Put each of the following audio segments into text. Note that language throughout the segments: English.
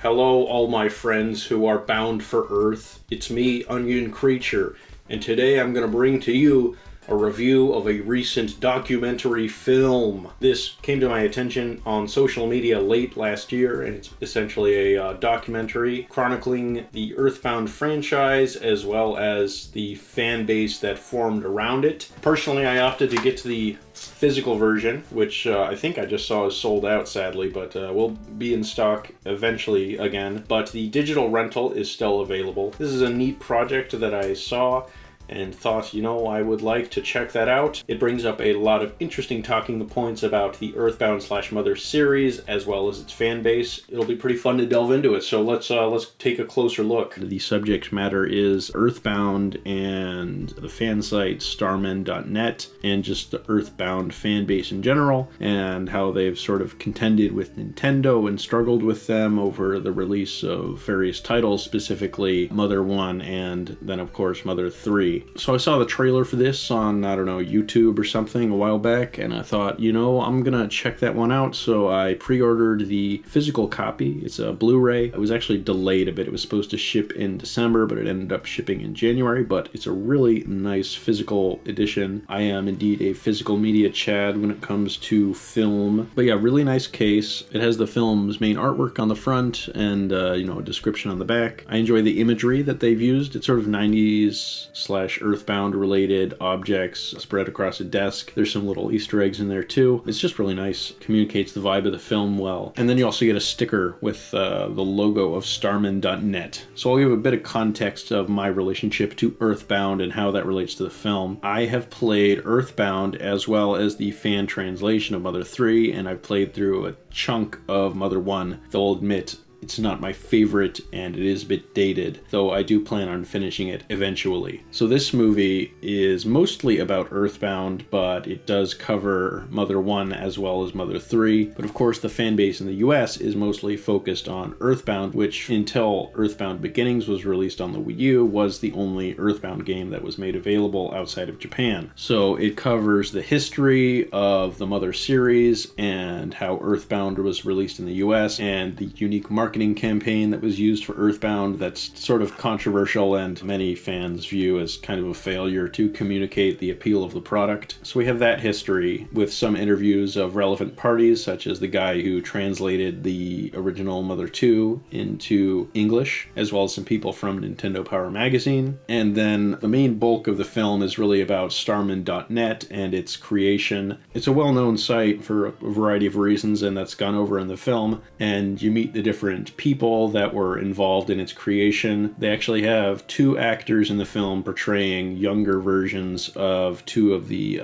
Hello, all my friends who are bound for Earth. It's me, Onion Creature, and today I'm going to bring to you a review of a recent documentary film. This came to my attention on social media late last year, and it's essentially a documentary chronicling the Earthbound franchise as well as the fan base that formed around it. Personally, I opted to get to the physical version, which I think I just saw is sold out, sadly, but will be in stock eventually again. But the digital rental is still available. This is a neat project that I saw and thought, I would like to check that out. It brings up a lot of interesting talking points about the Earthbound/Mother series as well as its fan base. It'll be pretty fun to delve into it, so let's take a closer look. The subject matter is Earthbound and the fan site starman.net and just the Earthbound fan base in general and how they've sort of contended with Nintendo and struggled with them over the release of various titles, specifically Mother 1 and then of course Mother 3. So I saw the trailer for this on, YouTube or something a while back, and I thought, I'm gonna check that one out. So I pre-ordered the physical copy. It's a Blu-ray. It was actually delayed a bit. It was supposed to ship in December, but it ended up shipping in January. But it's a really nice physical edition. I am indeed a physical media Chad when it comes to film. But yeah, really nice case. It has the film's main artwork on the front and, a description on the back. I enjoy the imagery that they've used. It's sort of 90s/ Earthbound related objects spread across a desk. There's some little Easter eggs in there too. It's just really nice. Communicates the vibe of the film well. And then you also get a sticker with the logo of starman.net. So I'll give a bit of context of my relationship to Earthbound and how that relates to the film. I have played Earthbound as well as the fan translation of Mother 3, and I've played through a chunk of Mother 1. Though I'll admit, it's not my favorite, and it is a bit dated, though I do plan on finishing it eventually. So this movie is mostly about Earthbound, but it does cover Mother 1 as well as Mother 3. But of course, the fan base in the US is mostly focused on Earthbound, which until Earthbound Beginnings was released on the Wii U, was the only Earthbound game that was made available outside of Japan. So it covers the history of the Mother series and how Earthbound was released in the US and the unique marketing campaign that was used for Earthbound that's sort of controversial and many fans view as kind of a failure to communicate the appeal of the product. So we have that history with some interviews of relevant parties, such as the guy who translated the original Mother 2 into English, as well as some people from Nintendo Power Magazine. And then the main bulk of the film is really about starman.net and its creation. It's a well-known site for a variety of reasons, and that's gone over in the film, and you meet the different people that were involved in its creation. They actually have two actors in the film portraying younger versions of two of the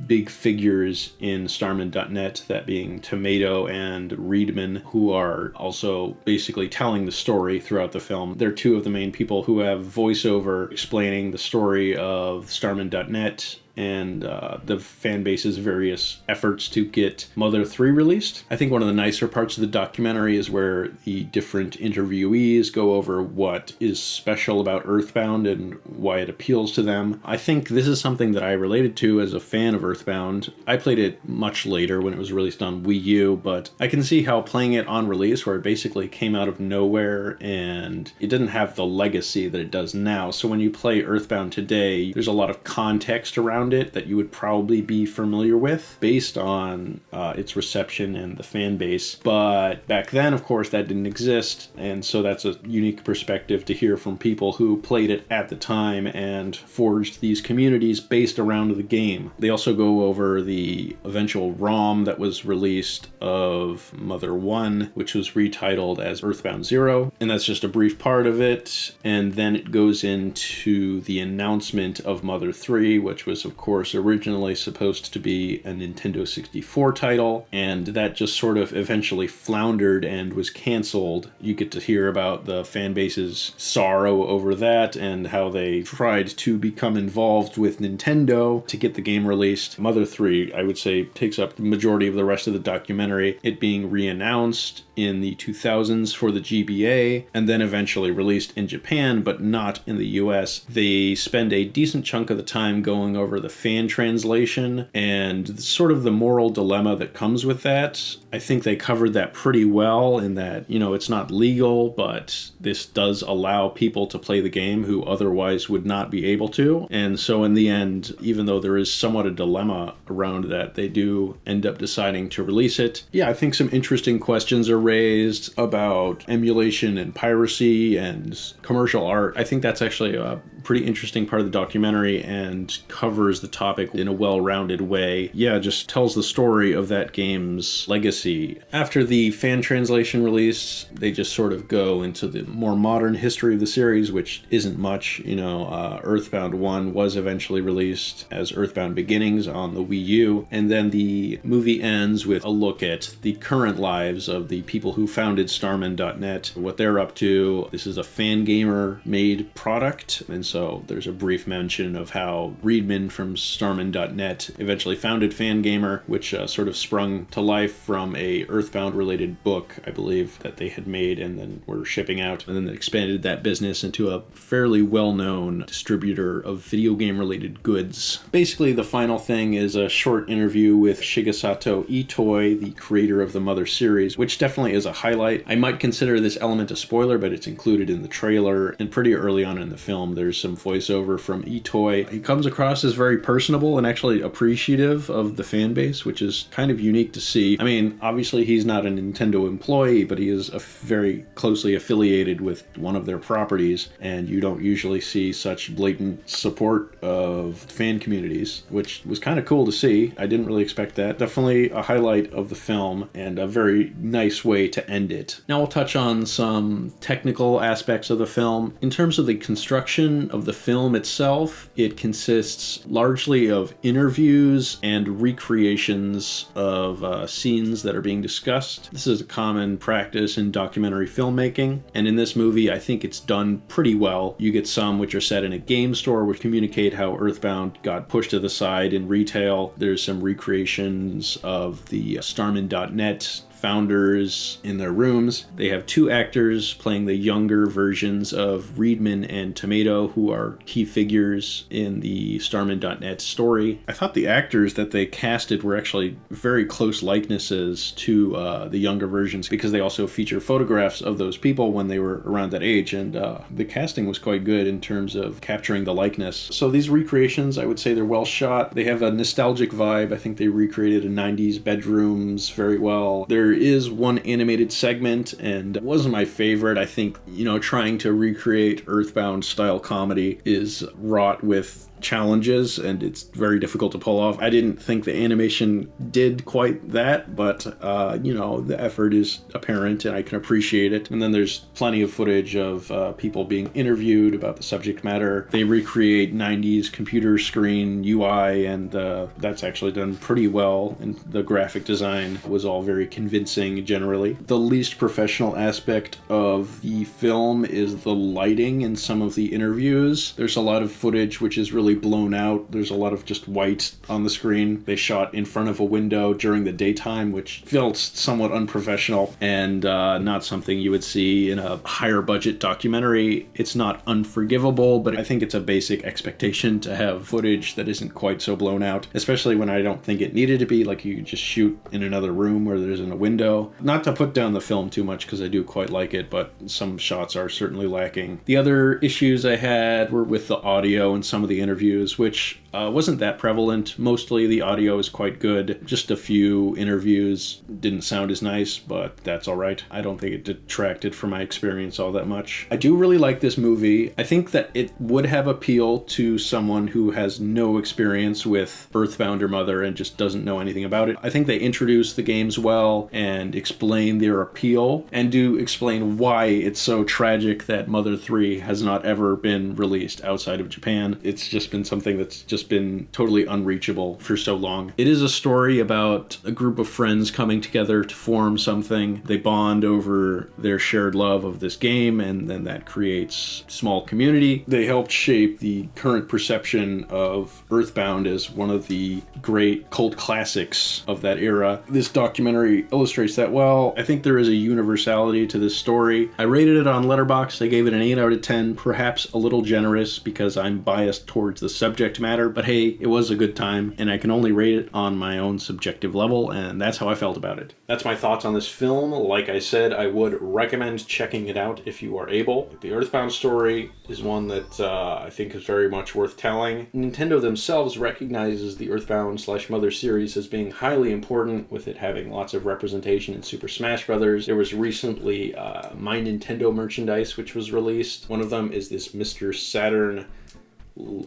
big figures in starman.net, that being Tomato and Reedman, who are also basically telling the story throughout the film. They're two of the main people who have voiceover explaining the story of starman.net and the fan base's various efforts to get Mother 3 released. I think one of the nicer parts of the documentary is where the different interviewees go over what is special about Earthbound and why it appeals to them. I think this is something that I related to as a fan of Earthbound. I played it much later when it was released on Wii U, but I can see how playing it on release, where it basically came out of nowhere and it didn't have the legacy that it does now. So when you play Earthbound today, there's a lot of context around it that you would probably be familiar with based on its reception and the fan base. But back then, of course, that didn't exist, and so that's a unique perspective to hear from people who played it at the time and forged these communities based around the game. They also go over the eventual ROM that was released of Mother 1, which was retitled as Earthbound 0, and that's just a brief part of it. And then it goes into the announcement of Mother 3, which was, of course, originally supposed to be a Nintendo 64 title, and that just sort of eventually floundered and was canceled. You get to hear about the fan base's sorrow over that and how they tried to become involved with Nintendo to get the game released. Mother 3, I would say, takes up the majority of the rest of the documentary, it being re-announced in the 2000s for the GBA, and then eventually released in Japan, but not in the US. They spend a decent chunk of the time going over the the fan translation and sort of the moral dilemma that comes with that. I think they covered that pretty well in that, it's not legal, but this does allow people to play the game who otherwise would not be able to. And so in the end, even though there is somewhat a dilemma around that, they do end up deciding to release it. Yeah, I think some interesting questions are raised about emulation and piracy and commercial art. I think that's actually a pretty interesting part of the documentary and covers the topic in a well-rounded way. Yeah, just tells the story of that game's legacy. After the fan translation release, they just sort of go into the more modern history of the series, which isn't much. Earthbound 1 was eventually released as Earthbound Beginnings on the Wii U, and then the movie ends with a look at the current lives of the people who founded Starman.net, what they're up to. This is a Fangamer-made product, and so there's a brief mention of how Reedman from Starman.net eventually founded Fangamer, which sort of sprung to life from a Earthbound-related book, I believe, that they had made and then were shipping out, and then they expanded that business into a fairly well-known distributor of video game-related goods. Basically, the final thing is a short interview with Shigesato Itoi, the creator of the Mother series, which definitely is a highlight. I might consider this element a spoiler, but it's included in the trailer, and pretty early on in the film, there's some voiceover from Itoi. He comes across as very personable and actually appreciative of the fan base, which is kind of unique to see. I mean, obviously he's not a Nintendo employee, but he is very closely affiliated with one of their properties, and you don't usually see such blatant support of fan communities, which was kind of cool to see. I didn't really expect that. Definitely a highlight of the film and a very nice way to end it. Now we'll touch on some technical aspects of the film. In terms of the construction of the film itself, it consists largely of interviews and recreations of scenes that are being discussed. This is a common practice in documentary filmmaking, and in this movie I think it's done pretty well. You get some which are set in a game store, which communicate how Earthbound got pushed to the side in retail. There's some recreations of the Starman.net founders in their rooms. They have two actors playing the younger versions of Reedman and Tomato, who are key figures in the Starman.net story. I thought the actors that they casted were actually very close likenesses to the younger versions, because they also feature photographs of those people when they were around that age, and the casting was quite good in terms of capturing the likeness. So these recreations, I would say they're well shot. They have a nostalgic vibe. I think they recreated a 90s bedrooms very well. There is one animated segment, and it wasn't my favorite. I think, trying to recreate Earthbound style comedy is wrought with challenges, and it's very difficult to pull off. I didn't think the animation did quite that, but the effort is apparent and I can appreciate it. And then there's plenty of footage of people being interviewed about the subject matter. They recreate 90s computer screen UI, and that's actually done pretty well, and the graphic design was all very convincing generally. The least professional aspect of the film is the lighting in some of the interviews. There's a lot of footage which is really blown out. There's a lot of just white on the screen. They shot in front of a window during the daytime, which felt somewhat unprofessional and not something you would see in a higher budget documentary. It's not unforgivable, but I think it's a basic expectation to have footage that isn't quite so blown out, especially when I don't think it needed to be. Like, you could just shoot in another room where there isn't a window. Not to put down the film too much, because I do quite like it, but some shots are certainly lacking. The other issues I had were with the audio and some of the interviews, which wasn't that prevalent. Mostly the audio is quite good. Just a few interviews didn't sound as nice, but that's all right. I don't think it detracted from my experience all that much. I do really like this movie. I think that it would have appeal to someone who has no experience with Earthbound or Mother and just doesn't know anything about it. I think they introduce the games well and explain their appeal, and do explain why it's so tragic that Mother 3 has not ever been released outside of Japan. It's just been something that's just been totally unreachable for so long. It is a story about a group of friends coming together to form something. They bond over their shared love of this game, and then that creates a small community. They helped shape the current perception of Earthbound as one of the great cult classics of that era. This documentary illustrates that well. I think there is a universality to this story. I rated it on Letterboxd. I gave it an 8 out of 10, perhaps a little generous because I'm biased towards towards the subject matter, but hey, it was a good time, and I can only rate it on my own subjective level, and that's how I felt about it. That's my thoughts on this film. Like I said, I would recommend checking it out if you are able. The Earthbound story is one that I think is very much worth telling. Nintendo themselves recognizes the Earthbound/Mother series as being highly important, with it having lots of representation in Super Smash Bros. There was recently My Nintendo merchandise which was released. One of them is this Mr. Saturn,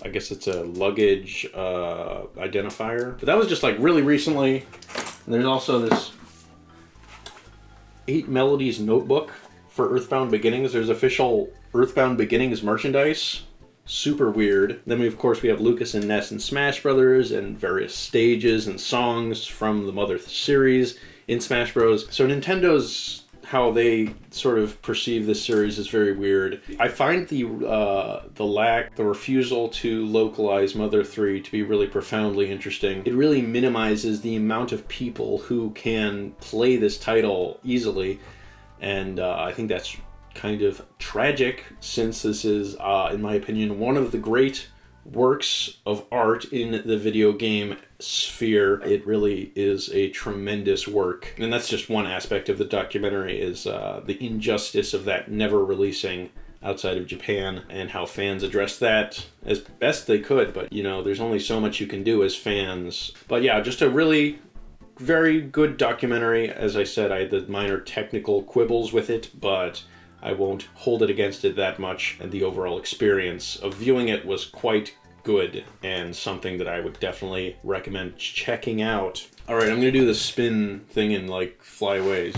I guess it's a luggage identifier. But that was just like really recently. And there's also this 8 Melodies notebook for Earthbound Beginnings. There's official Earthbound Beginnings merchandise. Super weird. Then of course we have Lucas and Ness and Smash Brothers and various stages and songs from the Mother series in Smash Bros. So Nintendo's, how they sort of perceive this series is very weird. I find the refusal to localize Mother 3 to be really profoundly interesting. It really minimizes the amount of people who can play this title easily, and I think that's kind of tragic, since this is, in my opinion, one of the great works of art in the video game sphere. It really is a tremendous work, and that's just one aspect of the documentary, is the injustice of that never releasing outside of Japan, and how fans addressed that as best they could. But you know, there's only so much you can do as fans. But yeah, just a really very good documentary. As I said, I had the minor technical quibbles with it, but I won't hold it against it that much, and the overall experience of viewing it was quite good, and something that I would definitely recommend checking out. Alright, I'm gonna do the spin thing and like fly away.